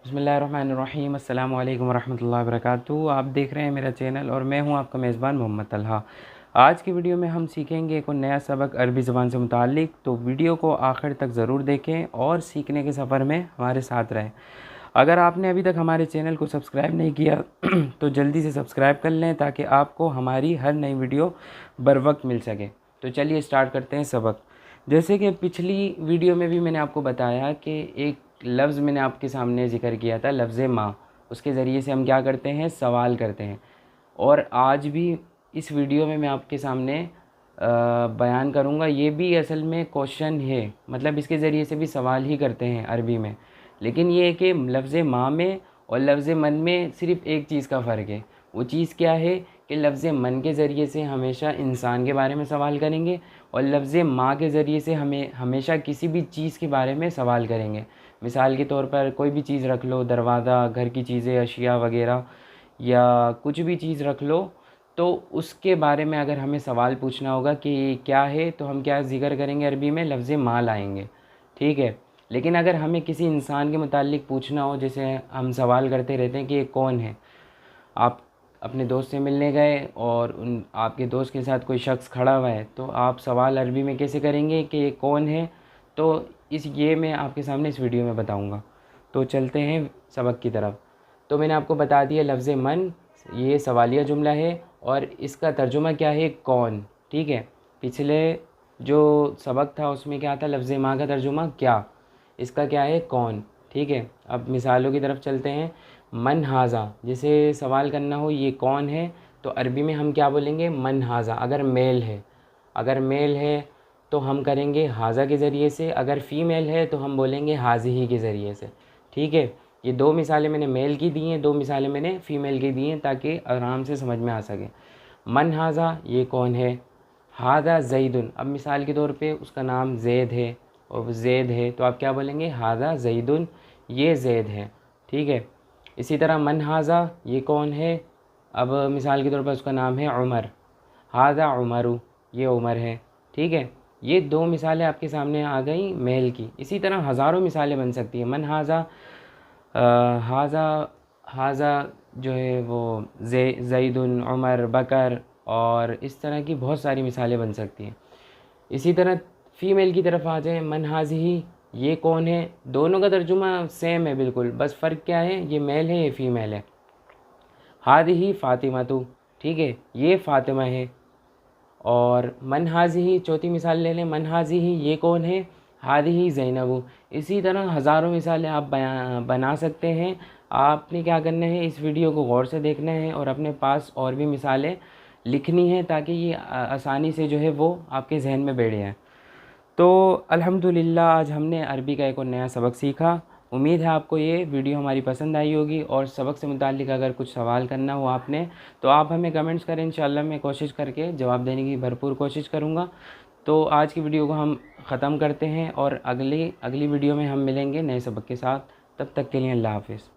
बिस्मिल्लाहिर्रहमानिर्रहीम अस्सलामु अलैकुम वरहमतुल्लाहि वबरकातुहू। आप देख रहे हैं मेरा चैनल और मैं हूं आपका मेज़बान मोहम्मद तलहा। आज की वीडियो में हम सीखेंगे एक नया सबक अरबी ज़बान से मुताल्लिक़। तो वीडियो को आखिर तक ज़रूर देखें और सीखने के सफ़र में हमारे साथ रहें। अगर आपने अभी तक हमारे चैनल को सब्सक्राइब नहीं किया तो जल्दी से सब्सक्राइब कर लें ताकि आपको हमारी हर नई वीडियो बर वक्त मिल सके। तो चलिए स्टार्ट करते हैं सबक। जैसे कि पिछली वीडियो में भी मैंने आपको बताया कि एक लफ्ज़ मैंने आपके सामने ज़िक्र किया था, लफ्ज़ माँ। उसके ज़रिए से हम क्या करते हैं, सवाल करते हैं। और आज भी इस वीडियो में मैं आपके सामने बयान करूँगा, ये भी असल में क्वेश्चन है, मतलब इसके ज़रिए से भी सवाल ही करते हैं अरबी में। लेकिन ये है कि लफ्ज़ माँ में और लफ्ज़ मन में सिर्फ़ एक चीज़ का फ़र्क है। वो चीज़ क्या है कि लफ्ज़ मन के ज़रिए से हमेशा इंसान के बारे में सवाल करेंगे और लफ्ज़ माँ के ज़रिए से हमें हमेशा किसी भी चीज़ के बारे में सवाल करेंगे। मिसाल के तौर पर कोई भी चीज़ रख लो, दरवाज़ा, घर की चीज़ें, अशिया वगैरह, या कुछ भी चीज़ रख लो, तो उसके बारे में अगर हमें सवाल पूछना होगा कि ये क्या है, तो हम क्या ज़िक्र करेंगे, अरबी में लफ्ज़ माँ लाएंगे। ठीक है। लेकिन अगर हमें किसी इंसान के मुताल्लिक़ पूछना हो, जैसे हम सवाल करते रहते हैं कि ये कौन है, आप अपने दोस्त से मिलने गए और उन आपके दोस्त के साथ कोई शख्स खड़ा हुआ है, तो आप सवाल अरबी में कैसे करेंगे कि ये कौन है। तो ये मैं आपके सामने इस वीडियो में बताऊंगा। तो चलते हैं सबक की तरफ। तो मैंने आपको बता दिया लफ्ज़ मन ये सवालिया जुमला है और इसका तर्जुमा क्या है, कौन। ठीक है। पिछले जो सबक था उसमें क्या था, लफ्ज़ माँ का तर्जुमा क्या, इसका क्या है, कौन। ठीक है। अब मिसालों की तरफ चलते हैं। मन हाजा, जैसे सवाल करना हो ये कौन है, तो अरबी में हम क्या बोलेंगे, मन हाजा। अगर मेल है, तो हम करेंगे हाजा के ज़रिए से। अगर फ़ीमेल है तो हम बोलेंगे हाजिही के ज़रिए से। ठीक है। ये दो मिसालें मैंने मेल की दी हैं, दो मिसालें मैंने फ़ीमेल की दी हैं ताकि आराम से समझ में आ सके। मन हाजा, ये कौन है। हाजा ज़ैदुन, अब मिसाल के तौर पे उसका नाम ज़ैद है और ज़ैद है, तो आप क्या बोलेंगे, हाजा ज़ैदुन, ये ज़ैद है। ठीक है। इसी तरह मन हाजा, ये कौन है, अब मिसाल के तौर पर उसका नाम है उमर, हाजा उमरु, ये उमर है। ठीक है। ये दो मिसालें आपके सामने आ गई मेल की। इसी तरह हज़ारों मिसालें बन सकती हैं। मन हाजा, हाजा, हाजा जो है वो ज़ैदुन, उमर, बकर, और इस तरह की बहुत सारी मिसालें बन सकती हैं। इसी तरह फ़ीमेल की तरफ आ जाए, मन हाजिही, ये कौन है। दोनों का तर्जुमा सेम है बिल्कुल, बस फ़र्क क्या है, ये मेल है, ये फ़ीमेल है। हादिही फ़ातिमा तो, ठीक है, ये फ़ातिमा है। और मन हाजिही, चौथी मिसाल ले लें, मन हाजिही, ये कौन है, हादिही ज़ैनबु। इसी तरह हज़ारों मिसालें आप बना सकते हैं। आपने क्या करना है, इस वीडियो को गौर से देखना है और अपने पास और भी मिसालें लिखनी है ताकि ये आसानी से जो है वो आपके जहन में बैठ जाए। तो अल्हम्दुलिल्लाह आज हमने अरबी का एक और नया सबक सीखा। उम्मीद है आपको ये वीडियो हमारी पसंद आई होगी। और सबक से मुताल्लिक़ अगर कुछ सवाल करना हो आपने, तो आप हमें कमेंट्स करें, इंशाल्लाह मैं कोशिश करके जवाब देने की भरपूर कोशिश करूँगा। तो आज की वीडियो को हम ख़त्म करते हैं और अगली वीडियो में हम मिलेंगे नए सबक के साथ। तब तक के लिए अल्लाह हाफ़िज़।